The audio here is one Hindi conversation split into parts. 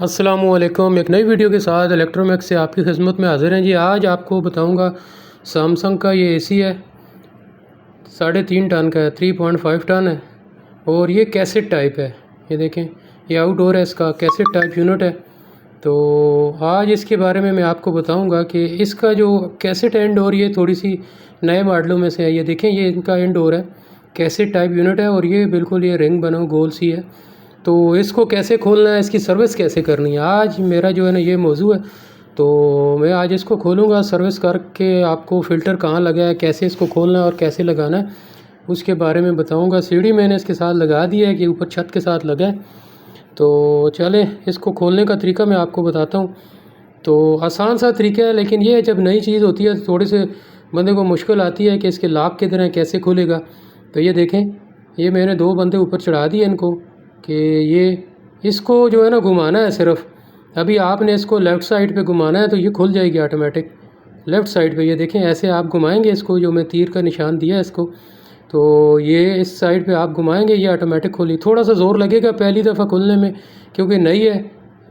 अस्सलामुअलैकुम। एक नई वीडियो के साथ इलेक्ट्रोमैक्स से आपकी खिदमत में हाज़िर हैं जी। आज आपको बताऊंगा सैमसंग का ये एसी है, 3.5 टन का है, 3.5 टन है और ये कैसेट टाइप है। ये देखें, ये आउटडोर है, इसका कैसेट टाइप यूनिट है। तो आज इसके बारे में मैं आपको बताऊंगा कि इसका जो कैसेट एंड और ये थोड़ी सी नए मॉडलों में से है। ये देखें, ये इनका एंड और है, कैसेट टाइप यूनिट है और ये बिल्कुल ये रिंग बना गोल सी है। तो इसको कैसे खोलना है, इसकी सर्विस कैसे करनी है, आज मेरा जो है ना ये मौजू है। तो मैं आज इसको खोलूँगा, सर्विस करके आपको फ़िल्टर कहाँ लगा है, कैसे इसको खोलना है और कैसे लगाना है उसके बारे में बताऊँगा। सीढ़ी मैंने इसके साथ लगा दी है कि ऊपर छत के साथ लगा है। तो चलें, इसको खोलने का तरीका मैं आपको बताता हूँ। तो आसान सा तरीका है, लेकिन ये जब नई चीज़ होती है तो थोड़े से बंदे को मुश्किल आती है कि इसके लॉक किधर है, कैसे खुलेगा। तो ये देखें, ये मैंने 2 बंदे ऊपर चढ़ा दिए इनको कि ये इसको जो है ना घुमाना है सिर्फ। अभी आपने इसको लेफ़्ट साइड पे घुमाना है तो ये खुल जाएगी ऑटोमेटिक। लेफ़्ट साइड पे ये देखें, ऐसे आप घुमाएंगे इसको, जो मैं तीर का निशान दिया है इसको, तो ये इस साइड पे आप घुमाएंगे, ये ऑटोमेटिक खोली। थोड़ा सा ज़ोर लगेगा पहली दफ़ा खोलने में क्योंकि नई है,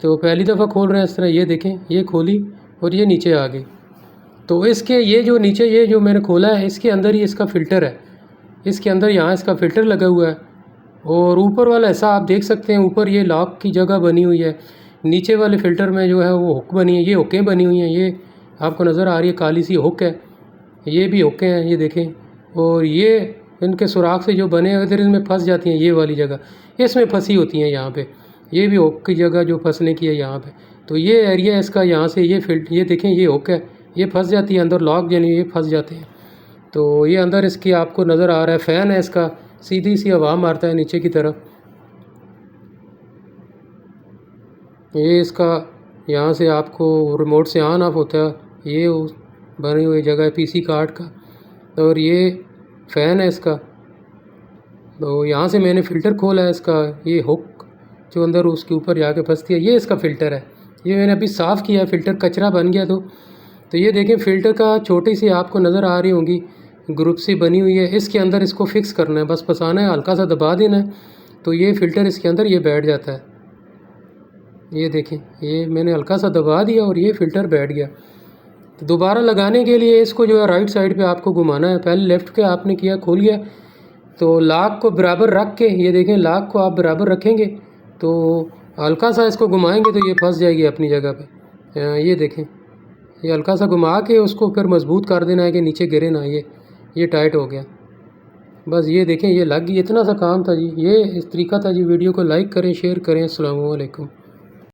तो पहली दफ़ा खोल रहे हैं इस तरह। ये देखें, ये खोली और ये नीचे आ गई। तो इसके ये जो नीचे ये जो मैंने खोला है, इसके अंदर ही इसका फ़िल्टर है। इसके अंदर यहाँ इसका फ़िल्टर लगा हुआ है और ऊपर वाला ऐसा आप देख सकते हैं, ऊपर ये लॉक की जगह बनी हुई है। नीचे वाले फ़िल्टर में जो है वो हुक बनी है, ये हुकें बनी हुई हैं। ये आपको नज़र आ रही है, काली सी हुक है, ये भी हुकें हैं, ये देखें। और ये इनके सुराख से जो बने इधर इनमें फंस जाती हैं, ये वाली जगह इसमें फंसी होती हैं यहाँ पे। ये भी हुक की जगह जो फंसने की है यहाँ पे। तो ये एरिया इसका, यहाँ से ये देखें, ये हुक है, ये फंस जाती है अंदर, लॉक यानी ये फंस जाते हैं। तो ये अंदर इसकी आपको नज़र आ रहा है, फ़ैन है इसका, सीधी सी हवा मारता है नीचे की तरफ। ये इसका यहाँ से आपको रिमोट से ऑन ऑफ होता है, ये बनी हुई जगह है पीसी कार्ड का। और ये फ़ैन है इसका। तो यहाँ से मैंने फ़िल्टर खोला है इसका, ये हुक जो अंदर उसके ऊपर जाके फंसती है, ये इसका फ़िल्टर है। ये मैंने अभी साफ़ किया है, फ़िल्टर कचरा बन गया। तो ये देखें, फ़िल्टर का छोटी सी आपको नज़र आ रही होंगी ग्रुप सी बनी हुई है, इसके अंदर इसको फ़िक्स करना है, बस फंसाना है, हल्का सा दबा देना है तो ये फ़िल्टर इसके अंदर ये बैठ जाता है। ये देखें, ये मैंने हल्का सा दबा दिया और ये फ़िल्टर बैठ गया। तो दोबारा लगाने के लिए इसको जो है राइट साइड पे आपको घुमाना है। पहले लेफ़्ट के आपने किया, खोल गया, तो लॉक को बराबर रख के, ये देखें, लॉक को आप बराबर रखेंगे तो हल्का सा इसको घुमाएंगे तो ये फंस जाएगी अपनी जगह पे। ये देखें, ये हल्का सा घुमा के उसको फिर मजबूत कर देना है कि नीचे गिरे ना। ये टाइट हो गया, बस ये देखें, ये लग गई। इतना सा काम था जी, ये इस तरीका था जी। वीडियो को लाइक करें, शेयर करें। अस्सलाम वालेकुम।